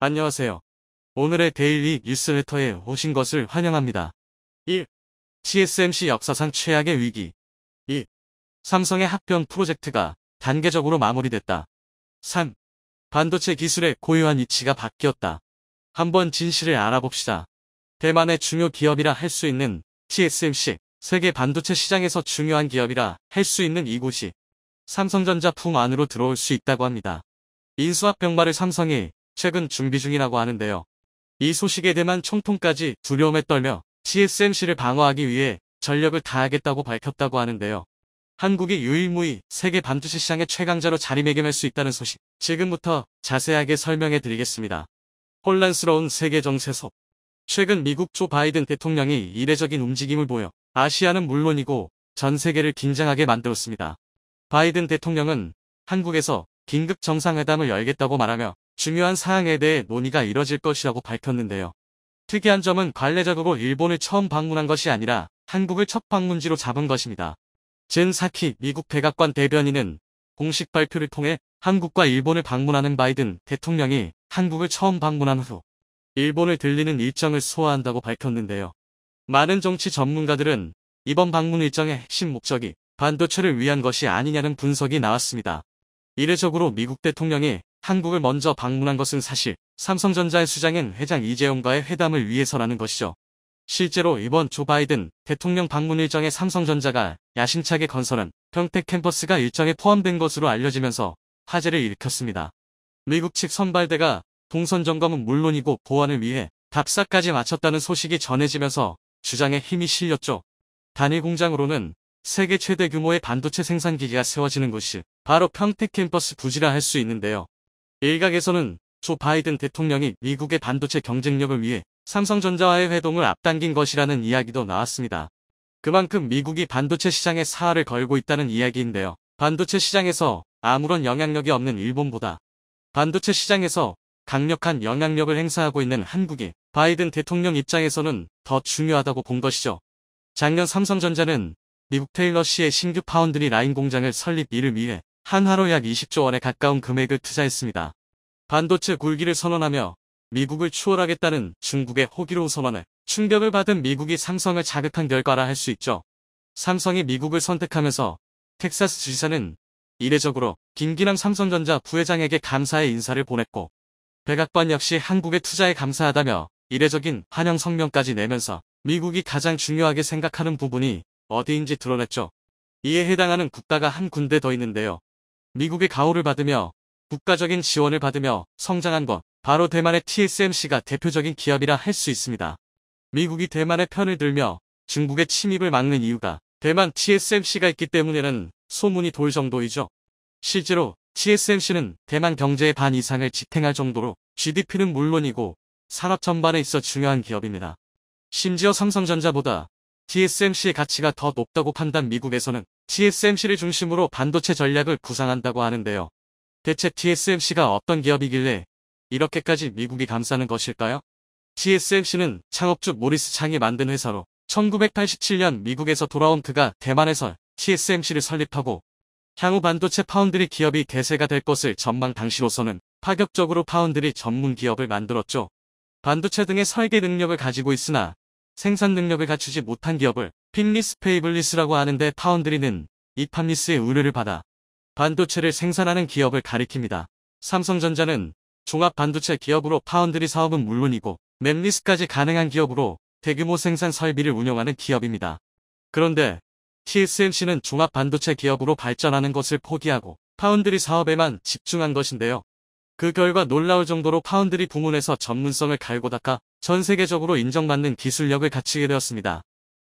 안녕하세요. 오늘의 데일리 뉴스레터에 오신 것을 환영합니다. 1. TSMC 역사상 최악의 위기. 2. 삼성의 합병 프로젝트가 단계적으로 마무리됐다. 3. 반도체 기술의 고유한 이치가 바뀌었다. 한번 진실을 알아봅시다. 대만의 중요 기업이라 할 수 있는 TSMC, 세계 반도체 시장에서 중요한 기업이라 할 수 있는 이곳이 삼성전자 품 안으로 들어올 수 있다고 합니다. 인수합 병마를 삼성이 최근 준비 중이라고 하는데요. 이 소식에 대만 총통까지 두려움에 떨며 TSMC를 방어하기 위해 전력을 다하겠다고 밝혔다고 하는데요. 한국이 유일무이 세계 반도체 시장의 최강자로 자리매김할 수 있다는 소식, 지금부터 자세하게 설명해 드리겠습니다. 혼란스러운 세계 정세 속. 최근 미국 조 바이든 대통령이 이례적인 움직임을 보여 아시아는 물론이고 전 세계를 긴장하게 만들었습니다. 바이든 대통령은 한국에서 긴급 정상회담을 열겠다고 말하며 중요한 사항에 대해 논의가 이뤄질 것이라고 밝혔는데요. 특이한 점은 관례적으로 일본을 처음 방문한 것이 아니라 한국을 첫 방문지로 잡은 것입니다. 젠 사키 미국 백악관 대변인은 공식 발표를 통해 한국과 일본을 방문하는 바이든 대통령이 한국을 처음 방문한 후 일본을 들리는 일정을 소화한다고 밝혔는데요. 많은 정치 전문가들은 이번 방문 일정의 핵심 목적이 반도체를 위한 것이 아니냐는 분석이 나왔습니다. 이례적으로 미국 대통령이 한국을 먼저 방문한 것은 사실 삼성전자의 수장인 회장 이재용과의 회담을 위해서라는 것이죠. 실제로 이번 조 바이든 대통령 방문 일정에 삼성전자가 야심차게 건설한 평택 캠퍼스가 일정에 포함된 것으로 알려지면서 화제를 일으켰습니다. 미국 측 선발대가 동선 점검은 물론이고 보안을 위해 답사까지 마쳤다는 소식이 전해지면서 주장에 힘이 실렸죠. 단일 공장으로는 세계 최대 규모의 반도체 생산 기지가 세워지는 곳이 바로 평택 캠퍼스 부지라 할 수 있는데요. 일각에서는 조 바이든 대통령이 미국의 반도체 경쟁력을 위해 삼성전자와의 회동을 앞당긴 것이라는 이야기도 나왔습니다. 그만큼 미국이 반도체 시장에 사활을 걸고 있다는 이야기인데요. 반도체 시장에서 아무런 영향력이 없는 일본보다 반도체 시장에서 강력한 영향력을 행사하고 있는 한국이 바이든 대통령 입장에서는 더 중요하다고 본 것이죠. 작년 삼성전자는 미국 테일러시의 신규 파운드리 라인 공장을 설립 이를 위해 한화로 약 20조 원에 가까운 금액을 투자했습니다. 반도체 굴기를 선언하며 미국을 추월하겠다는 중국의 호기로운 선언에 충격을 받은 미국이 삼성을 자극한 결과라 할 수 있죠. 삼성이 미국을 선택하면서 텍사스 지사는 이례적으로 김기남 삼성전자 부회장에게 감사의 인사를 보냈고 백악관 역시 한국의 투자에 감사하다며 이례적인 환영 성명까지 내면서 미국이 가장 중요하게 생각하는 부분이 어디인지 드러냈죠. 이에 해당하는 국가가 한 군데 더 있는데요. 미국의 가호를 받으며 국가적인 지원을 받으며 성장한 것, 바로 대만의 TSMC가 대표적인 기업이라 할 수 있습니다. 미국이 대만의 편을 들며 중국의 침입을 막는 이유가 대만 TSMC가 있기 때문에는 소문이 돌 정도이죠. 실제로 TSMC는 대만 경제의 반 이상을 지탱할 정도로 GDP는 물론이고 산업 전반에 있어 중요한 기업입니다. 심지어 삼성전자보다 TSMC의 가치가 더 높다고 판단. 미국에서는 TSMC를 중심으로 반도체 전략을 구상한다고 하는데요. 대체 TSMC가 어떤 기업이길래 이렇게까지 미국이 감싸는 것일까요? TSMC는 창업주 모리스 창이 만든 회사로 1987년 미국에서 돌아온 그가 대만에서 TSMC를 설립하고 향후 반도체 파운드리 기업이 대세가 될 것을 전망. 당시로서는 파격적으로 파운드리 전문 기업을 만들었죠. 반도체 등의 설계 능력을 가지고 있으나 생산 능력을 갖추지 못한 기업을 핀리스 페이블리스라고 하는데, 파운드리는 이 팜리스의 의뢰를 받아 반도체를 생산하는 기업을 가리킵니다. 삼성전자는 종합 반도체 기업으로 파운드리 사업은 물론이고 맵리스까지 가능한 기업으로 대규모 생산 설비를 운영하는 기업입니다. 그런데 TSMC는 종합 반도체 기업으로 발전하는 것을 포기하고 파운드리 사업에만 집중한 것인데요. 그 결과 놀라울 정도로 파운드리 부문에서 전문성을 갈고 닦아 전 세계적으로 인정받는 기술력을 갖추게 되었습니다.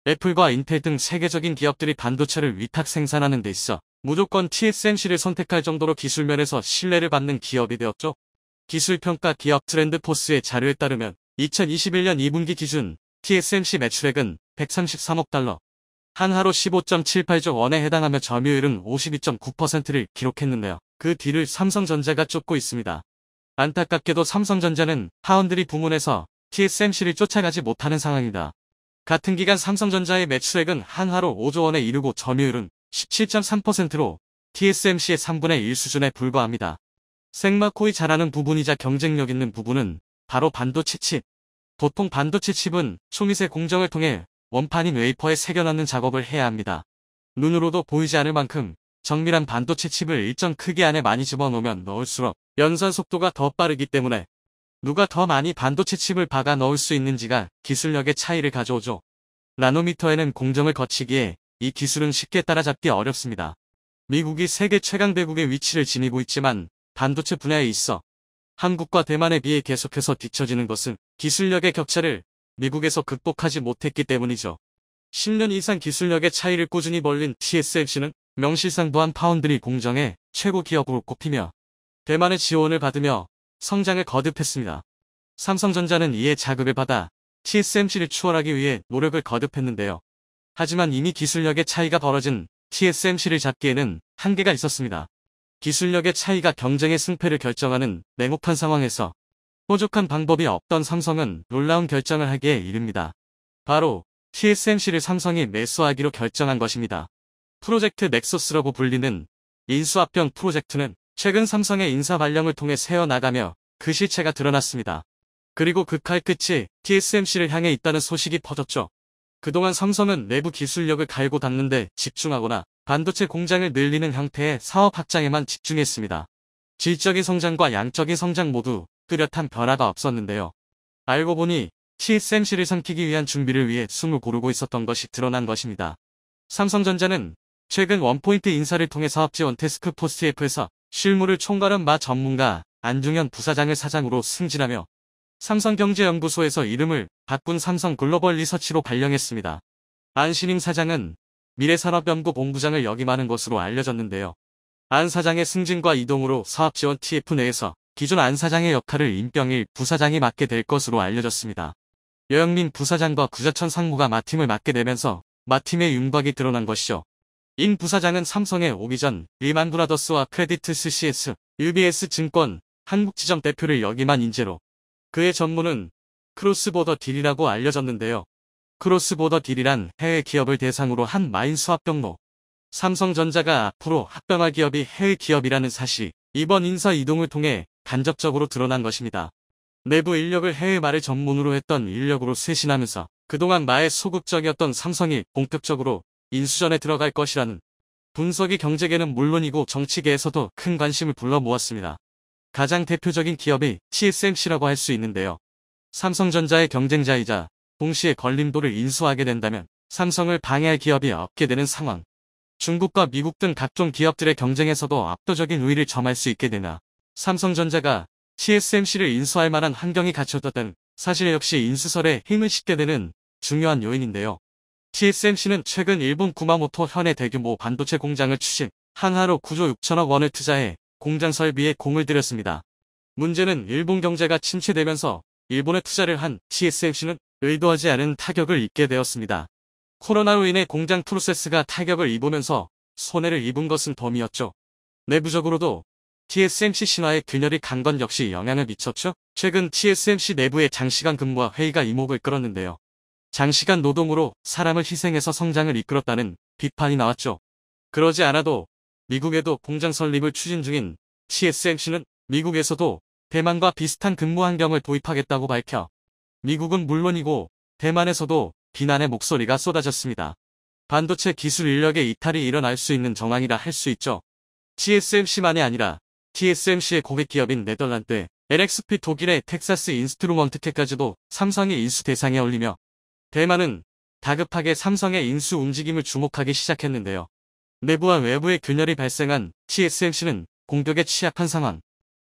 애플과 인텔 등 세계적인 기업들이 반도체를 위탁 생산하는 데 있어 무조건 TSMC를 선택할 정도로 기술면에서 신뢰를 받는 기업이 되었죠. 기술평가 기업 트렌드포스의 자료에 따르면 2021년 2분기 기준 TSMC 매출액은 133억 달러, 한화로 15.78조 원에 해당하며 점유율은 52.9%를 기록했는데요. 그 뒤를 삼성전자가 쫓고 있습니다. 안타깝게도 삼성전자는 파운드리 부문에서 TSMC를 쫓아가지 못하는 상황이다. 같은 기간 삼성전자의 매출액은 한화로 5조 원에 이르고 점유율은 17.3%로 TSMC의 3분의 1 수준에 불과합니다. 생마코이 잘하는 부분이자 경쟁력 있는 부분은 바로 반도체 칩. 보통 반도체 칩은 초미세 공정을 통해 원판인 웨이퍼에 새겨넣는 작업을 해야 합니다. 눈으로도 보이지 않을 만큼 정밀한 반도체 칩을 일정 크기 안에 많이 집어넣으면 넣을수록 연산 속도가 더 빠르기 때문에 누가 더 많이 반도체 칩을 박아 넣을 수 있는지가 기술력의 차이를 가져오죠. 나노미터에는 공정을 거치기에 이 기술은 쉽게 따라잡기 어렵습니다. 미국이 세계 최강 대국의 위치를 지니고 있지만 반도체 분야에 있어 한국과 대만에 비해 계속해서 뒤처지는 것은 기술력의 격차를 미국에서 극복하지 못했기 때문이죠. 10년 이상 기술력의 차이를 꾸준히 벌린 TSMC는 명실상 부한 파운드리 공정의 최고 기업으로 꼽히며 대만의 지원을 받으며 성장을 거듭했습니다. 삼성전자는 이에 자극을 받아 TSMC를 추월하기 위해 노력을 거듭했는데요. 하지만 이미 기술력의 차이가 벌어진 TSMC를 잡기에는 한계가 있었습니다. 기술력의 차이가 경쟁의 승패를 결정하는 냉혹한 상황에서 뾰족한 방법이 없던 삼성은 놀라운 결정을 하기에 이릅니다. 바로 TSMC를 삼성이 매수하기로 결정한 것입니다. 프로젝트 넥서스라고 불리는 인수합병 프로젝트는 최근 삼성의 인사 발령을 통해 새어나가며 그 실체가 드러났습니다. 그리고 그 칼끝이 TSMC를 향해 있다는 소식이 퍼졌죠. 그동안 삼성은 내부 기술력을 갈고 닦는 데 집중하거나 반도체 공장을 늘리는 형태의 사업 확장에만 집중했습니다. 질적인 성장과 양적인 성장 모두 뚜렷한 변화가 없었는데요. 알고 보니 TSMC를 삼키기 위한 준비를 위해 숨을 고르고 있었던 것이 드러난 것입니다. 삼성전자는 최근 원포인트 인사를 통해 사업지원 태스크포스 F에서 실무를 총괄한 마 전문가 안중현 부사장을 사장으로 승진하며 삼성경제연구소에서 이름을 바꾼 삼성글로벌 리서치로 발령했습니다. 안 신임 사장은 미래산업연구본부장을 역임하는 것으로 알려졌는데요. 안 사장의 승진과 이동으로 사업지원 TF 내에서 기존 안 사장의 역할을 임병일 부사장이 맡게 될 것으로 알려졌습니다. 여영민 부사장과 구자천 상무가 마팀을 맡게 되면서 마팀의 윤곽이 드러난 것이죠. 임 부사장은 삼성에 오기 전 리만브라더스와 크레디트스 CS, UBS 증권, 한국지점 대표를 역임한 인재로 그의 전문은 크로스보더 딜이라고 알려졌는데요. 크로스보더 딜이란 해외 기업을 대상으로 한 마인수 합병로. 삼성전자가 앞으로 합병할 기업이 해외 기업이라는 사실이 이번 인사 이동을 통해 간접적으로 드러난 것입니다. 내부 인력을 해외 말을 전문으로 했던 인력으로 쇄신하면서 그동안 마에 소극적이었던 삼성이 본격적으로 인수전에 들어갈 것이라는 분석이 경제계는 물론이고 정치계에서도 큰 관심을 불러 모았습니다. 가장 대표적인 기업이 TSMC라고 할 수 있는데요. 삼성전자의 경쟁자이자 동시에 걸림돌을 인수하게 된다면 삼성을 방해할 기업이 없게 되는 상황. 중국과 미국 등 각종 기업들의 경쟁에서도 압도적인 우위를 점할 수 있게 되나 삼성전자가 TSMC를 인수할 만한 환경이 갖춰졌다는 사실 역시 인수설에 힘을 싣게 되는 중요한 요인인데요. TSMC는 최근 일본 구마모토 현의 대규모 반도체 공장을 추진, 한화로 9조 6천억 원을 투자해 공장 설비에 공을 들였습니다. 문제는 일본 경제가 침체되면서 일본에 투자를 한 TSMC는 의도하지 않은 타격을 입게 되었습니다. 코로나로 인해 공장 프로세스가 타격을 입으면서 손해를 입은 것은 덤이었죠. 내부적으로도 TSMC 신화의 균열이 간 건 역시 영향을 미쳤죠. 최근 TSMC 내부의 장시간 근무와 회의가 이목을 끌었는데요. 장시간 노동으로 사람을 희생해서 성장을 이끌었다는 비판이 나왔죠. 그러지 않아도 미국에도 공장 설립을 추진 중인 TSMC는 미국에서도 대만과 비슷한 근무 환경을 도입하겠다고 밝혀 미국은 물론이고 대만에서도 비난의 목소리가 쏟아졌습니다. 반도체 기술 인력의 이탈이 일어날 수 있는 정황이라 할 수 있죠. TSMC만이 아니라 TSMC의 고객 기업인 네덜란드, LXP 독일의 텍사스 인스트루먼트테까지도 삼성의 인수 대상에 올리며 대만은 다급하게 삼성의 인수 움직임을 주목하기 시작했는데요. 내부와 외부의 균열이 발생한 TSMC는 공격에 취약한 상황.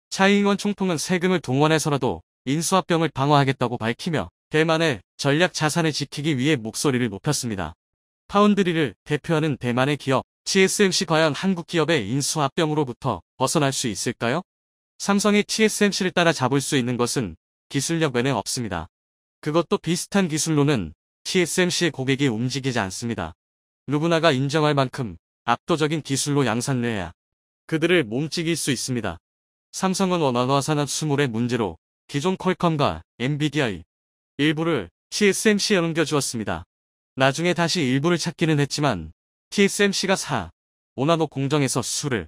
차이잉원 총통은 세금을 동원해서라도 인수합병을 방어하겠다고 밝히며 대만의 전략 자산을 지키기 위해 목소리를 높였습니다. 파운드리를 대표하는 대만의 기업 TSMC 과연 한국 기업의 인수합병으로부터 벗어날 수 있을까요? 삼성이 TSMC를 따라잡을 수 있는 것은 기술력 외에 없습니다. 그것도 비슷한 기술로는 TSMC의 고객이 움직이지 않습니다. 누구나가 인정할 만큼 압도적인 기술로 양산을 해야 그들을 몸찍일 수 있습니다. 삼성은 원활화 산업 수물의 문제로 기존 퀄컴과 엔비디아의 일부를 TSMC에 옮겨주었습니다. 나중에 다시 일부를 찾기는 했지만 TSMC가 4, 5나노 공정에서 수를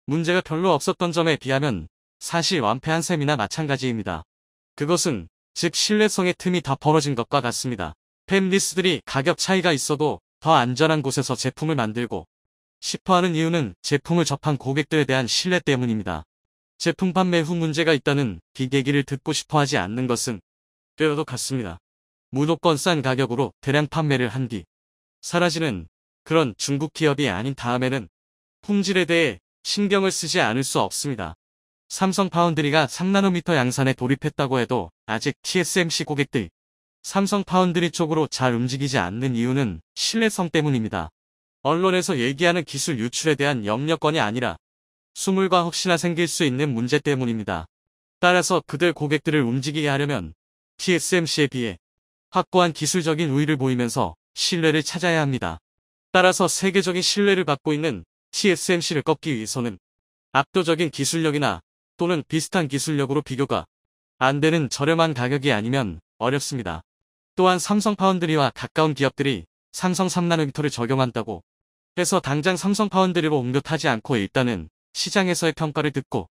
문제가 별로 없었던 점에 비하면 사실 완패한 셈이나 마찬가지입니다. 그것은 즉 신뢰성의 틈이 더 벌어진 것과 같습니다. 팹리스들이 가격 차이가 있어도 더 안전한 곳에서 제품을 만들고 싶어하는 이유는 제품을 접한 고객들에 대한 신뢰 때문입니다. 제품 판매 후 문제가 있다는 빅얘기를 듣고 싶어하지 않는 것은 뼈도 같습니다. 무조건 싼 가격으로 대량 판매를 한 뒤 사라지는 그런 중국 기업이 아닌 다음에는 품질에 대해 신경을 쓰지 않을 수 없습니다. 삼성 파운드리가 3나노미터 양산에 돌입했다고 해도 아직 TSMC 고객들 삼성 파운드리 쪽으로 잘 움직이지 않는 이유는 신뢰성 때문입니다. 언론에서 얘기하는 기술 유출에 대한 염려건이 아니라 수물과 혹시나 생길 수 있는 문제 때문입니다. 따라서 그들 고객들을 움직이게 하려면 TSMC에 비해 확고한 기술적인 우위를 보이면서 신뢰를 찾아야 합니다. 따라서 세계적인 신뢰를 받고 있는 TSMC를 꺾기 위해서는 압도적인 기술력이나 또는 비슷한 기술력으로 비교가 안 되는 저렴한 가격이 아니면 어렵습니다. 또한 삼성 파운드리와 가까운 기업들이 삼성 3나노미터를 적용한다고 해서 당장 삼성 파운드리로 옮겨 타지 않고 일단은 시장에서의 평가를 듣고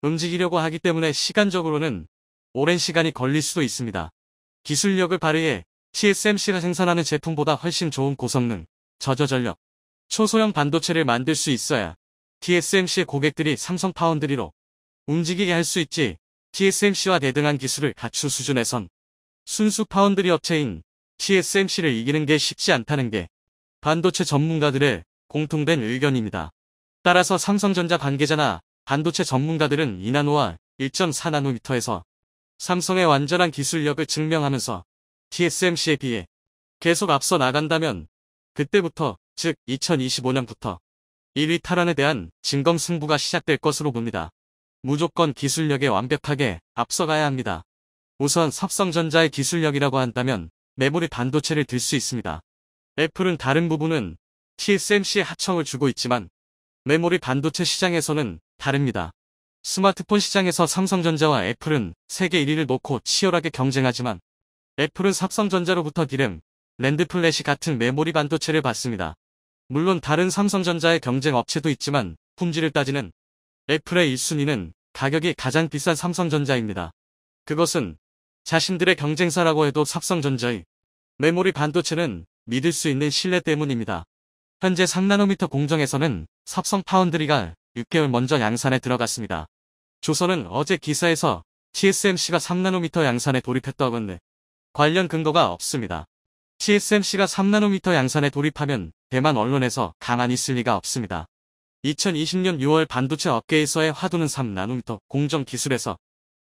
움직이려고 하기 때문에 시간적으로는 오랜 시간이 걸릴 수도 있습니다. 기술력을 발휘해 TSMC가 생산하는 제품보다 훨씬 좋은 고성능, 저저전력, 초소형 반도체를 만들 수 있어야 TSMC의 고객들이 삼성 파운드리로 움직이게 할 수 있지. TSMC와 대등한 기술을 갖춘 수준에선 순수 파운드리 업체인 TSMC를 이기는 게 쉽지 않다는 게 반도체 전문가들의 공통된 의견입니다. 따라서 삼성전자 관계자나 반도체 전문가들은 2나노와 1.4나노미터에서 삼성의 완전한 기술력을 증명하면서 TSMC에 비해 계속 앞서 나간다면 그때부터 즉 2025년부터 1위 탈환에 대한 진검승부가 시작될 것으로 봅니다. 무조건 기술력에 완벽하게 앞서가야 합니다. 우선 삼성전자의 기술력이라고 한다면 메모리 반도체를 들 수 있습니다. 애플은 다른 부분은 TSMC에 하청을 주고 있지만 메모리 반도체 시장에서는 다릅니다. 스마트폰 시장에서 삼성전자와 애플은 세계 1위를 놓고 치열하게 경쟁하지만 애플은 삼성전자로부터 디램, 랜드 플래시 같은 메모리 반도체를 받습니다. 물론 다른 삼성전자의 경쟁 업체도 있지만 품질을 따지는 애플의 1순위는 가격이 가장 비싼 삼성전자입니다. 그것은 자신들의 경쟁사라고 해도 삼성전자의 메모리 반도체는 믿을 수 있는 신뢰 때문입니다. 현재 3나노미터 공정에서는 삼성 파운드리가 6개월 먼저 양산에 들어갔습니다. 조선은 어제 기사에서 TSMC가 3나노미터 양산에 돌입했다고 하는데 관련 근거가 없습니다. TSMC가 3나노미터 양산에 돌입하면 대만 언론에서 가만히 있을 리가 없습니다. 2020년 6월 반도체 업계에서의 화두는 3나노미터 공정 기술에서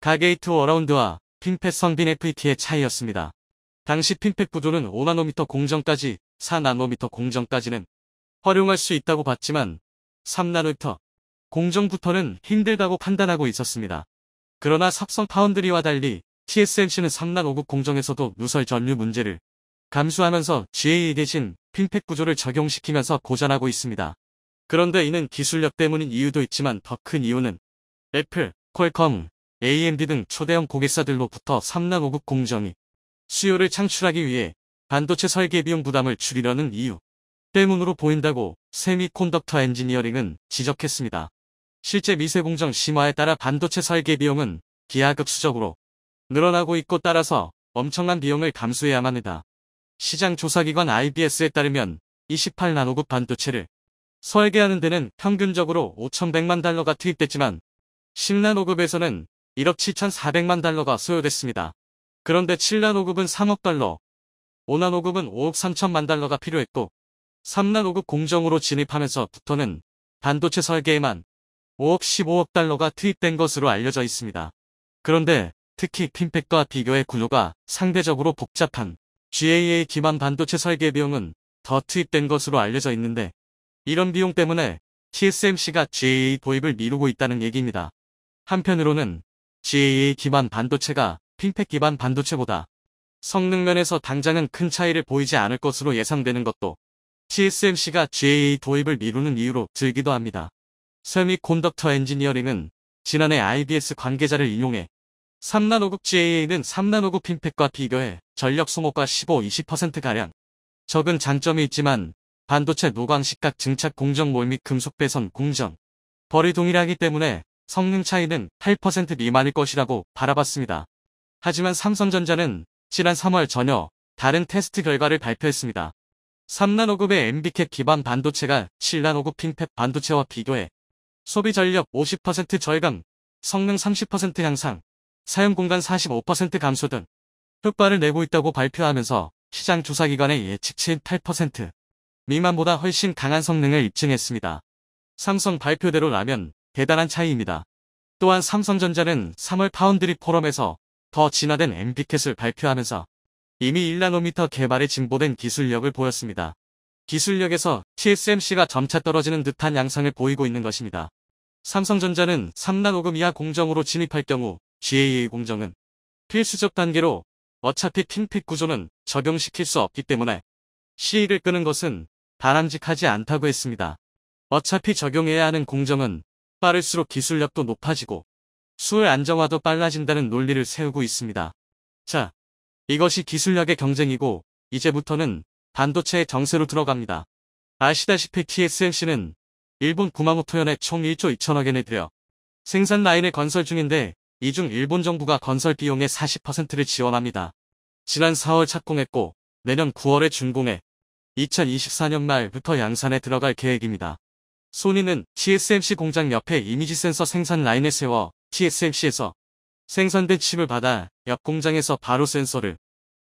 가게이트 어라운드와 핀펫 성빈 FET의 차이였습니다. 당시 핀펫 구조는 5나노미터 공정까지 4나노미터 공정까지는 활용할 수 있다고 봤지만 3나노미터 공정부터는 힘들다고 판단하고 있었습니다. 그러나 삼성 파운드리와 달리 TSMC는 3나노급 공정에서도 누설 전류 문제를 감수하면서 GAA 대신 핀펫 구조를 적용시키면서 고전하고 있습니다. 그런데 이는 기술력 때문인 이유도 있지만 더 큰 이유는 애플, 퀄컴, AMD 등 초대형 고객사들로부터 3나노급 공정이 수요를 창출하기 위해 반도체 설계 비용 부담을 줄이려는 이유 때문으로 보인다고 세미콘덕터 엔지니어링은 지적했습니다. 실제 미세 공정 심화에 따라 반도체 설계 비용은 기하급수적으로 늘어나고 있고 따라서 엄청난 비용을 감수해야만 합니다. 시장 조사기관 IBS에 따르면 28나노급 반도체를 설계하는 데는 평균적으로 5,100만 달러가 투입됐지만 10나노급에서는 1억 7,400만 달러가 소요됐습니다. 그런데 7나노급은 3억 달러, 5나노급은 5억 3천만 달러가 필요했고 3나노급 공정으로 진입하면서부터는 반도체 설계에만 5억 15억 달러가 투입된 것으로 알려져 있습니다. 그런데 특히 핀펫과 비교해 구조가 상대적으로 복잡한 GAA 기반 반도체 설계 비용은 더 투입된 것으로 알려져 있는데 이런 비용 때문에 TSMC가 GAA 도입을 미루고 있다는 얘기입니다. 한편으로는 GAA 기반 반도체가 핀펫 기반 반도체보다 성능 면에서 당장은 큰 차이를 보이지 않을 것으로 예상되는 것도 TSMC가 GAA 도입을 미루는 이유로 들기도 합니다. 세미콘덕터 엔지니어링은 지난해 IBS 관계자를 인용해 3나노급 GAA는 3나노급 핀펫과 비교해 전력 소모가 15-20%가량 적은 장점이 있지만 반도체 노광식각 증착 공정 몰 및 금속 배선 공정 벌이 동일하기 때문에 성능 차이는 8% 미만일 것이라고 바라봤습니다. 하지만 삼성전자는 지난 3월 전혀 다른 테스트 결과를 발표했습니다. 3나노급의 MB캡 기반 반도체가 7나노급 핀팹 반도체와 비교해 소비 전력 50% 절감, 성능 30% 향상, 사용 공간 45% 감소 등 효과를 내고 있다고 발표하면서 시장 조사기관의 예측치인 8% 미만보다 훨씬 강한 성능을 입증했습니다. 삼성 발표대로라면 대단한 차이입니다. 또한 삼성전자는 3월 파운드리 포럼에서 더 진화된 MB캣을 발표하면서 이미 1나노미터 개발에 진보된 기술력을 보였습니다. 기술력에서 TSMC가 점차 떨어지는 듯한 양상을 보이고 있는 것입니다. 삼성전자는 3나노급 이하 공정으로 진입할 경우 GAA 공정은 필수적 단계로 어차피 핀팹 구조는 적용시킬 수 없기 때문에 CA를 끄는 것은 바람직하지 않다고 했습니다. 어차피 적용해야 하는 공정은 빠를수록 기술력도 높아지고 수율 안정화도 빨라진다는 논리를 세우고 있습니다. 자, 이것이 기술력의 경쟁이고 이제부터는 반도체의 정세로 들어갑니다. 아시다시피 TSMC는 일본 구마모토현에 총 1조 2천억엔을 들여 생산 라인을 건설 중인데 이 중 일본 정부가 건설 비용의 40%를 지원합니다. 지난 4월 착공했고 내년 9월에 준공해 2024년 말부터 양산에 들어갈 계획입니다. 소니는 TSMC 공장 옆에 이미지 센서 생산 라인을 세워 TSMC에서 생산된 칩을 받아 옆 공장에서 바로 센서를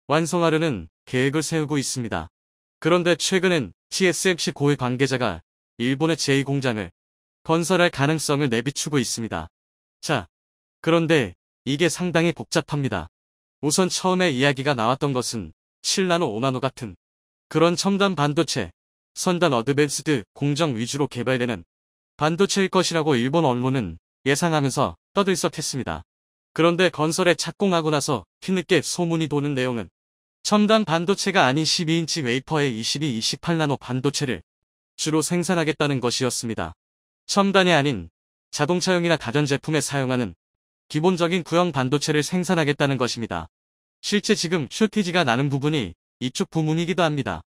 완성하려는 계획을 세우고 있습니다. 그런데 최근엔 TSMC 고위 관계자가 일본의 제2공장을 건설할 가능성을 내비추고 있습니다. 자, 그런데 이게 상당히 복잡합니다. 우선 처음에 이야기가 나왔던 것은 7나노, 5나노 같은 그런 첨단 반도체, 선단 어드밴스드 공정 위주로 개발되는 반도체일 것이라고 일본 언론은 예상하면서 떠들썩했습니다. 그런데 건설에 착공하고 나서 뒤늦게 소문이 도는 내용은 첨단 반도체가 아닌 12인치 웨이퍼의 22, 28나노 반도체를 주로 생산하겠다는 것이었습니다. 첨단이 아닌 자동차용이나 가전제품에 사용하는 기본적인 구형 반도체를 생산하겠다는 것입니다. 실제 지금 쇼티지가 나는 부분이 이쪽 부문이기도 합니다.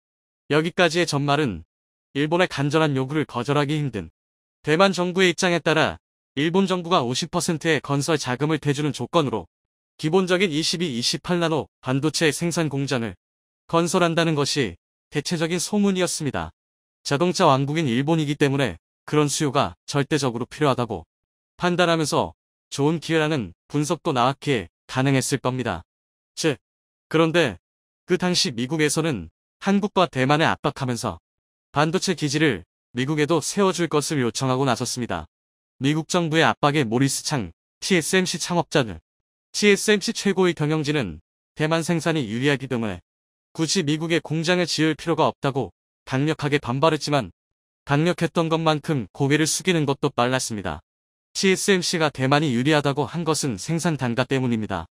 여기까지의 전말은 일본의 간절한 요구를 거절하기 힘든 대만 정부의 입장에 따라 일본 정부가 50%의 건설 자금을 대주는 조건으로 기본적인 22, 28나노 반도체 생산 공장을 건설한다는 것이 대체적인 소문이었습니다. 자동차 왕국인 일본이기 때문에 그런 수요가 절대적으로 필요하다고 판단하면서 좋은 기회라는 분석도 나왔기에 가능했을 겁니다. 그런데 그 당시 미국에서는 한국과 대만을 압박하면서 반도체 기지를 미국에도 세워줄 것을 요청하고 나섰습니다. 미국 정부의 압박에 모리스 창, TSMC 창업자들, TSMC 최고의 경영진은 대만 생산이 유리하기 때문에 굳이 미국에 공장을 지을 필요가 없다고 강력하게 반발했지만 강력했던 것만큼 고개를 숙이는 것도 빨랐습니다. TSMC가 대만이 유리하다고 한 것은 생산 단가 때문입니다.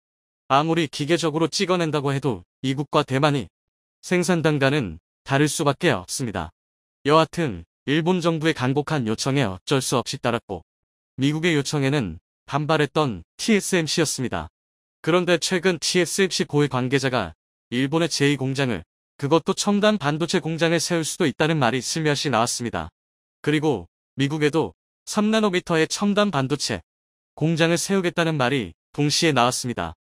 아무리 기계적으로 찍어낸다고 해도 미국과 대만이 생산 단가는 다를 수밖에 없습니다. 여하튼 일본 정부의 간곡한 요청에 어쩔 수 없이 따랐고 미국의 요청에는 반발했던 TSMC였습니다. 그런데 최근 TSMC 고위 관계자가 일본의 제2공장을 그것도 첨단 반도체 공장을 세울 수도 있다는 말이 슬며시 나왔습니다. 그리고 미국에도 3나노미터의 첨단 반도체 공장을 세우겠다는 말이 동시에 나왔습니다.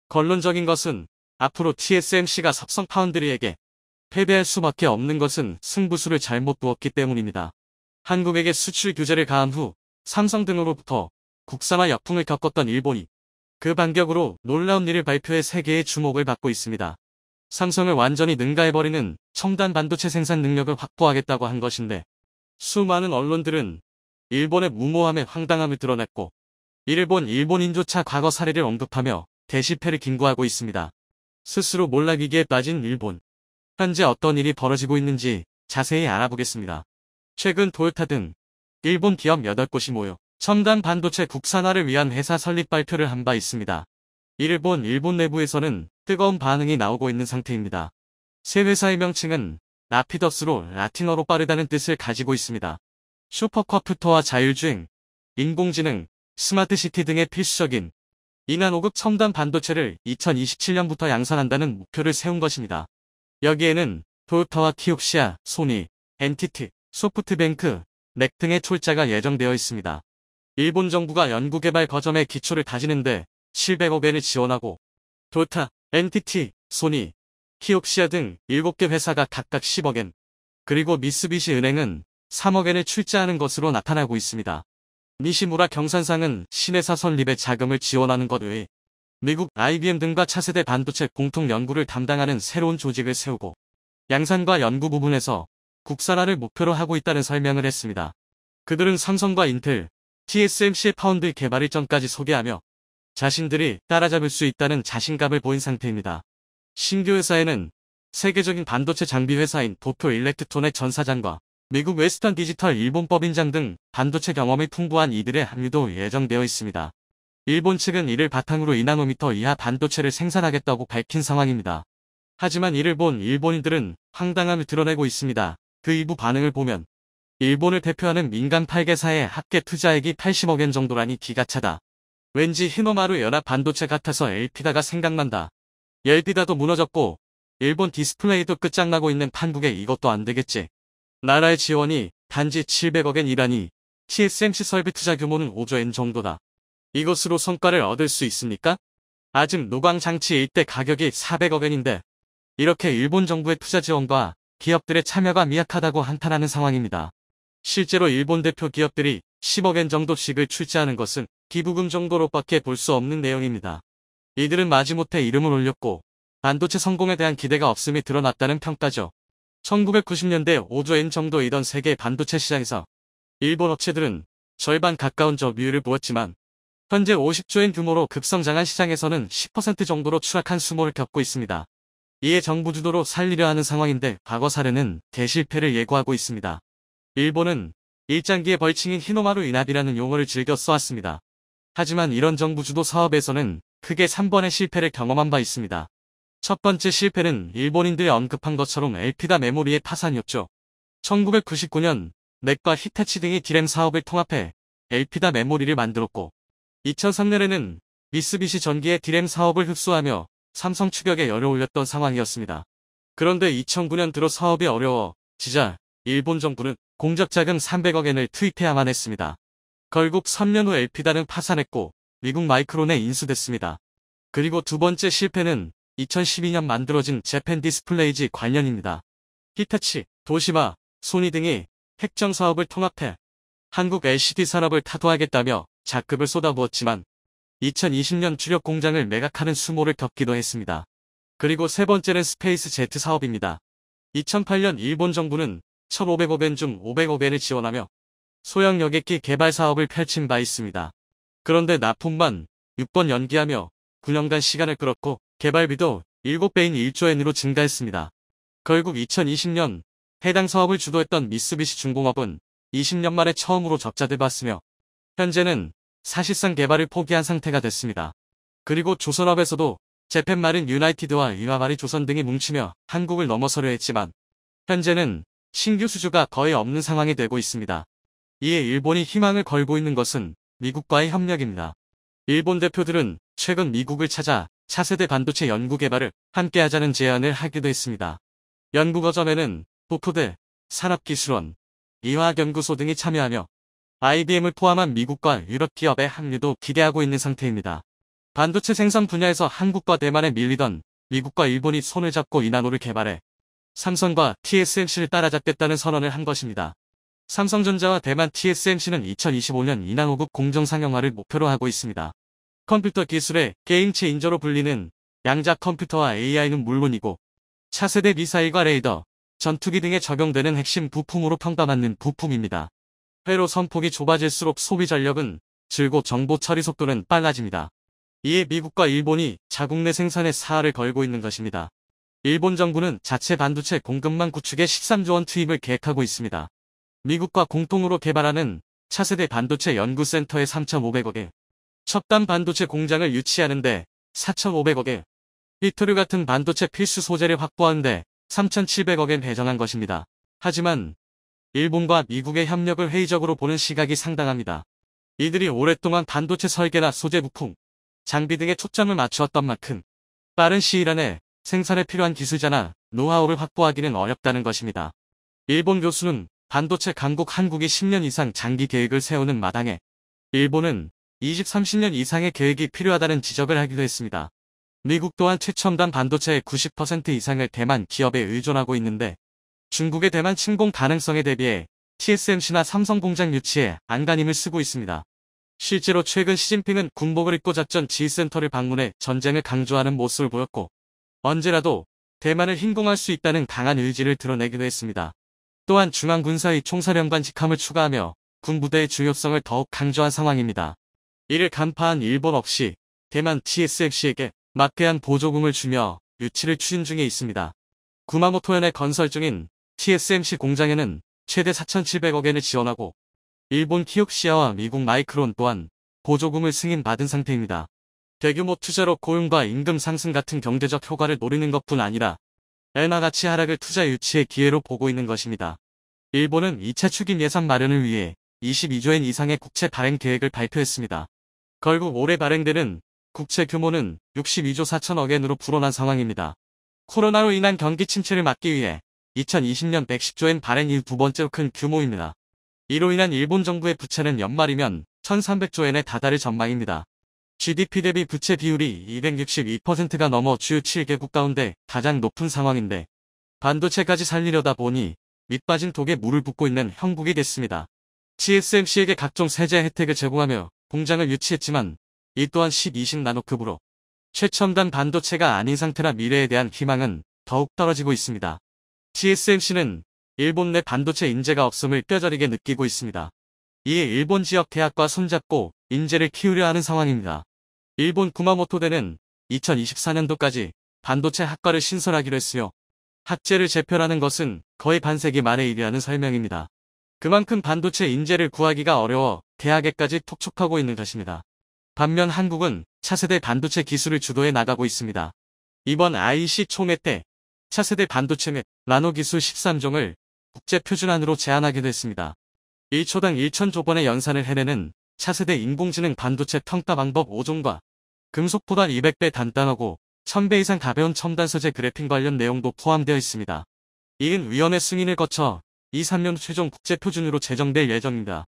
결론적인 것은 앞으로 TSMC가 삼성 파운드리에게 패배할 수밖에 없는 것은 승부수를 잘못 두었기 때문입니다. 한국에게 수출 규제를 가한 후 삼성 등으로부터 국산화 역풍을 겪었던 일본이 그 반격으로 놀라운 일을 발표해 세계의 주목을 받고 있습니다. 삼성을 완전히 능가해버리는 첨단 반도체 생산 능력을 확보하겠다고 한 것인데 수많은 언론들은 일본의 무모함에 황당함을 드러냈고 일본인조차 과거 사례를 언급하며 대실패를 긴고하고 있습니다. 스스로 몰락위기에 빠진 일본. 현재 어떤 일이 벌어지고 있는지 자세히 알아보겠습니다. 최근 토요타 등 일본 기업 8곳이 모여 첨단 반도체 국산화를 위한 회사 설립 발표를 한 바 있습니다. 일본 내부에서는 뜨거운 반응이 나오고 있는 상태입니다. 새 회사의 명칭은 라피더스로 라틴어로 빠르다는 뜻을 가지고 있습니다. 슈퍼컴퓨터와 자율주행, 인공지능, 스마트시티 등의 필수적인 2나노급 첨단 반도체를 2027년부터 양산한다는 목표를 세운 것입니다. 여기에는 토요타와 키옥시아, 소니, NTT, 소프트뱅크, 넥 등의 출자가 예정되어 있습니다. 일본 정부가 연구개발 거점의 기초를 다지는데 700억 엔을 지원하고 도타, NTT, 소니, 키옥시아 등 7개 회사가 각각 10억 엔, 그리고 미쓰비시 은행은 3억 엔을 출자하는 것으로 나타나고 있습니다. 니시무라 경산상은 신회사 설립에 자금을 지원하는 것 외에 미국 IBM 등과 차세대 반도체 공통 연구를 담당하는 새로운 조직을 세우고 양산과 연구 부분에서 국산화를 목표로 하고 있다는 설명을 했습니다. 그들은 삼성과 인텔, TSMC의 파운드 개발 일정까지 소개하며 자신들이 따라잡을 수 있다는 자신감을 보인 상태입니다. 신규 회사에는 세계적인 반도체 장비 회사인 도쿄 일렉트론의 전 사장과 미국 웨스턴 디지털 일본 법인장 등 반도체 경험이 풍부한 이들의 합류도 예정되어 있습니다. 일본 측은 이를 바탕으로 2나노미터 이하 반도체를 생산하겠다고 밝힌 상황입니다. 하지만 이를 본 일본인들은 황당함을 드러내고 있습니다. 그 일부 반응을 보면 일본을 대표하는 민간 8개사의 합계 투자액이 80억 엔 정도라니 기가 차다. 왠지 히노마루 연합 반도체 같아서 엘피다가 생각난다. 엘피다도 무너졌고 일본 디스플레이도 끝장나고 있는 판국에 이것도 안 되겠지. 나라의 지원이 단지 700억 엔이라니 TSMC 설비 투자 규모는 5조 엔 정도다. 이것으로 성과를 얻을 수 있습니까? 아직 노광장치 일대 가격이 400억 엔인데 이렇게 일본 정부의 투자 지원과 기업들의 참여가 미약하다고 한탄하는 상황입니다. 실제로 일본 대표 기업들이 10억 엔 정도씩을 출자하는 것은 기부금 정도로밖에 볼 수 없는 내용입니다. 이들은 마지못해 이름을 올렸고 반도체 성공에 대한 기대가 없음이 드러났다는 평가죠. 1990년대 5조 엔 정도이던 세계 반도체 시장에서 일본 업체들은 절반 가까운 점유율을 보였지만 현재 50조 엔 규모로 급성장한 시장에서는 10% 정도로 추락한 수모를 겪고 있습니다. 이에 정부 주도로 살리려 하는 상황인데 과거 사례는 대실패를 예고하고 있습니다. 일본은 일장기의 벌칭인 히노마루 이납이라는 용어를 즐겨 써왔습니다. 하지만 이런 정부 주도 사업에서는 크게 3번의 실패를 경험한 바 있습니다. 첫 번째 실패는 일본인들이 언급한 것처럼 엘피다 메모리의 파산이었죠. 1999년 맥과 히타치 등이 디램 사업을 통합해 엘피다 메모리를 만들었고 2003년에는 미쓰비시 전기의 디램 사업을 흡수하며 삼성 추격에 열을 올렸던 상황이었습니다. 그런데 2009년 들어 사업이 어려워지자 일본 정부는 공적 자금 300억 엔을 투입해야만 했습니다. 결국 3년 후 엘피다는 파산했고 미국 마이크론에 인수됐습니다. 그리고 두 번째 실패는 2012년 만들어진 재팬 디스플레이지 관련입니다. 히타치, 도시마, 소니 등이 핵정 사업을 통합해 한국 LCD 산업을 타도하겠다며 자금을 쏟아부었지만 2020년 주력 공장을 매각하는 수모를 겪기도 했습니다. 그리고 세 번째는 스페이스 제트 사업입니다. 2008년 일본 정부는 1,500억 엔 중 500억 엔을 지원하며 소형 여객기 개발 사업을 펼친 바 있습니다. 그런데 납품만 6번 연기하며 9년간 시간을 끌었고 개발비도 7배인 1조 엔으로 증가했습니다. 결국 2020년 해당 사업을 주도했던 미쓰비시 중공업은 20년 만에 처음으로 적자를 봤으며 현재는 사실상 개발을 포기한 상태가 됐습니다. 그리고 조선업에서도 재팬마린 유나이티드와 유아마리 조선 등이 뭉치며 한국을 넘어서려 했지만 현재는 신규 수주가 거의 없는 상황이 되고 있습니다. 이에 일본이 희망을 걸고 있는 것은 미국과의 협력입니다. 일본 대표들은 최근 미국을 찾아 차세대 반도체 연구 개발을 함께하자는 제안을 하기도 했습니다. 연구거점에는 도쿄대, 산업기술원, 이화학연구소 등이 참여하며 IBM을 포함한 미국과 유럽 기업의 합류도 기대하고 있는 상태입니다. 반도체 생산 분야에서 한국과 대만에 밀리던 미국과 일본이 손을 잡고 이나노를 개발해 삼성과 TSMC를 따라잡겠다는 선언을 한 것입니다. 삼성전자와 대만 TSMC는 2025년 이나노급 공정상용화를 목표로 하고 있습니다. 컴퓨터 기술의 게임 체인저로 불리는 양자 컴퓨터와 AI는 물론이고 차세대 미사일과 레이더, 전투기 등에 적용되는 핵심 부품으로 평가받는 부품입니다. 회로 선폭이 좁아질수록 소비 전력은 줄고 정보 처리 속도는 빨라집니다. 이에 미국과 일본이 자국 내 생산에 사활을 걸고 있는 것입니다. 일본 정부는 자체 반도체 공급망 구축에 13조 원 투입을 계획하고 있습니다. 미국과 공통으로 개발하는 차세대 반도체 연구센터에 3,500억 엔, 첨단 반도체 공장을 유치하는데 4,500억 엔, 히토류 같은 반도체 필수 소재를 확보하는데 3,700억 엔 배정한 것입니다. 하지만 일본과 미국의 협력을 회의적으로 보는 시각이 상당합니다. 이들이 오랫동안 반도체 설계나 소재 부품, 장비 등에 초점을 맞추었던 만큼 빠른 시일 안에 생산에 필요한 기술자나 노하우를 확보하기는 어렵다는 것입니다. 일본 교수는 반도체 강국 한국이 10년 이상 장기 계획을 세우는 마당에 일본은 20-30년 이상의 계획이 필요하다는 지적을 하기도 했습니다. 미국 또한 최첨단 반도체의 90% 이상을 대만 기업에 의존하고 있는데 중국의 대만 침공 가능성에 대비해 TSMC나 삼성 공장 유치에 안간힘을 쓰고 있습니다. 실제로 최근 시진핑은 군복을 입고 작전 지휘센터를 방문해 전쟁을 강조하는 모습을 보였고 언제라도 대만을 힘공할 수 있다는 강한 의지를 드러내기도 했습니다. 또한 중앙군사위 총사령관 직함을 추가하며 군부대의 중요성을 더욱 강조한 상황입니다. 이를 간파한 일본 역시 대만 TSMC에게 막대한 보조금을 주며 유치를 추진 중에 있습니다. 구마모토현에 건설 중인 TSMC 공장에는 최대 4,700억엔을 지원하고 일본 키옥시아와 미국 마이크론 또한 보조금을 승인받은 상태입니다. 대규모 투자로 고용과 임금 상승 같은 경제적 효과를 노리는 것뿐 아니라 엔화 가치 하락을 투자 유치의 기회로 보고 있는 것입니다. 일본은 2차 추긴 예산 마련을 위해 22조엔 이상의 국채 발행 계획을 발표했습니다. 결국 올해 발행되는 국채 규모는 62조 4천억엔으로 불어난 상황입니다. 코로나로 인한 경기 침체를 막기 위해 2020년 110조엔 발행이 두 번째로 큰 규모입니다. 이로 인한 일본 정부의 부채는 연말이면 1,300조엔에 다다를 전망입니다. GDP 대비 부채 비율이 262%가 넘어 주요 7개국 가운데 가장 높은 상황인데 반도체까지 살리려다 보니 밑빠진 독에 물을 붓고 있는 형국이 됐습니다. TSMC에게 각종 세제 혜택을 제공하며 공장을 유치했지만 이 또한 10-20나노급으로 최첨단 반도체가 아닌 상태라 미래에 대한 희망은 더욱 떨어지고 있습니다. TSMC는 일본 내 반도체 인재가 없음을 뼈저리게 느끼고 있습니다. 이에 일본 지역 대학과 손잡고 인재를 키우려 하는 상황입니다. 일본 구마모토대는 2024년도까지 반도체 학과를 신설하기로 했으며 학제를 재편하는 것은 거의 반세기 만의 일이라는 설명입니다. 그만큼 반도체 인재를 구하기가 어려워 대학에까지 톡촉하고 있는 것입니다. 반면 한국은 차세대 반도체 기술을 주도해 나가고 있습니다. 이번 IEC 총회 때 차세대 반도체 및 나노 기술 13종을 국제표준안으로 제안하기도 했습니다. 1초당 1,000조번의 연산을 해내는 차세대 인공지능 반도체 평가 방법 5종과 금속 포단 200배 단단하고 1000배 이상 가벼운 첨단 소재 그래핀 관련 내용도 포함되어 있습니다. 이은 위원회 승인을 거쳐 2-3년 최종 국제표준으로 제정될 예정입니다.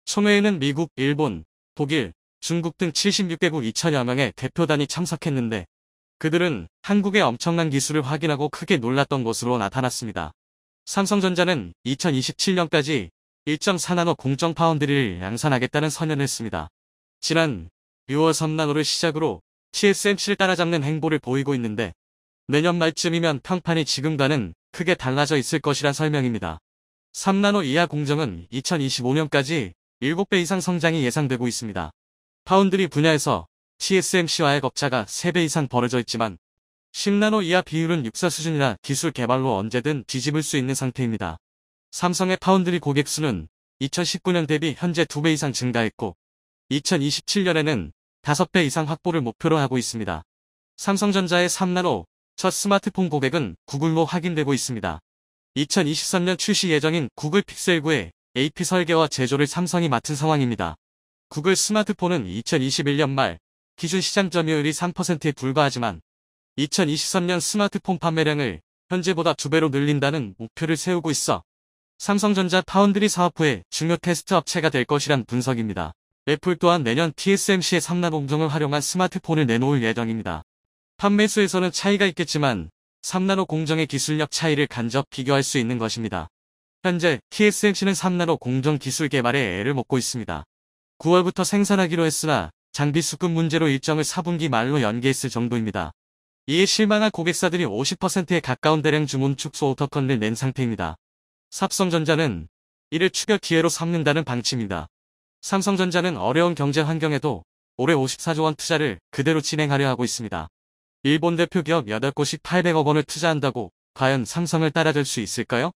총회에는 미국, 일본, 독일, 중국 등 76개국 2천여 명의 대표단이 참석했는데 그들은 한국의 엄청난 기술을 확인하고 크게 놀랐던 것으로 나타났습니다. 삼성전자는 2027년까지 1.4나노 공정 파운드리를 양산하겠다는 선언을 했습니다. 지난 6월 3나노를 시작으로 TSMC를 따라잡는 행보를 보이고 있는데 내년 말쯤이면 평판이 지금과는 크게 달라져 있을 것이란 설명입니다. 3나노 이하 공정은 2025년까지 7배 이상 성장이 예상되고 있습니다. 파운드리 분야에서 TSMC와의 격차가 3배 이상 벌어져 있지만 10나노 이하 비율은 육사 수준이라 기술 개발로 언제든 뒤집을 수 있는 상태입니다. 삼성의 파운드리 고객 수는 2019년 대비 현재 2배 이상 증가했고 2027년에는 5배 이상 확보를 목표로 하고 있습니다. 삼성전자의 3나노 첫 스마트폰 고객은 구글로 확인되고 있습니다. 2023년 출시 예정인 구글 픽셀 9의 AP 설계와 제조를 삼성이 맡은 상황입니다. 구글 스마트폰은 2021년 말 기준 시장 점유율이 3%에 불과하지만 2023년 스마트폰 판매량을 현재보다 2배로 늘린다는 목표를 세우고 있어 삼성전자 파운드리 사업 후에 중요 테스트 업체가 될 것이란 분석입니다. 애플 또한 내년 TSMC의 3나노 공정을 활용한 스마트폰을 내놓을 예정입니다. 판매수에서는 차이가 있겠지만 3나노 공정의 기술력 차이를 간접 비교할 수 있는 것입니다. 현재 TSMC는 3나노 공정 기술 개발에 애를 먹고 있습니다. 9월부터 생산하기로 했으나 장비 수급 문제로 일정을 4분기 말로 연기했을 정도입니다. 이에 실망한 고객사들이 50%에 가까운 대량 주문 축소 오더건을 낸 상태입니다. 삼성전자는 이를 추격 기회로 삼는다는 방침입니다. 삼성전자는 어려운 경제 환경에도 올해 54조 원 투자를 그대로 진행하려 하고 있습니다. 일본 대표 기업 8곳이 800억 원을 투자한다고 과연 삼성을 따라갈 수 있을까요?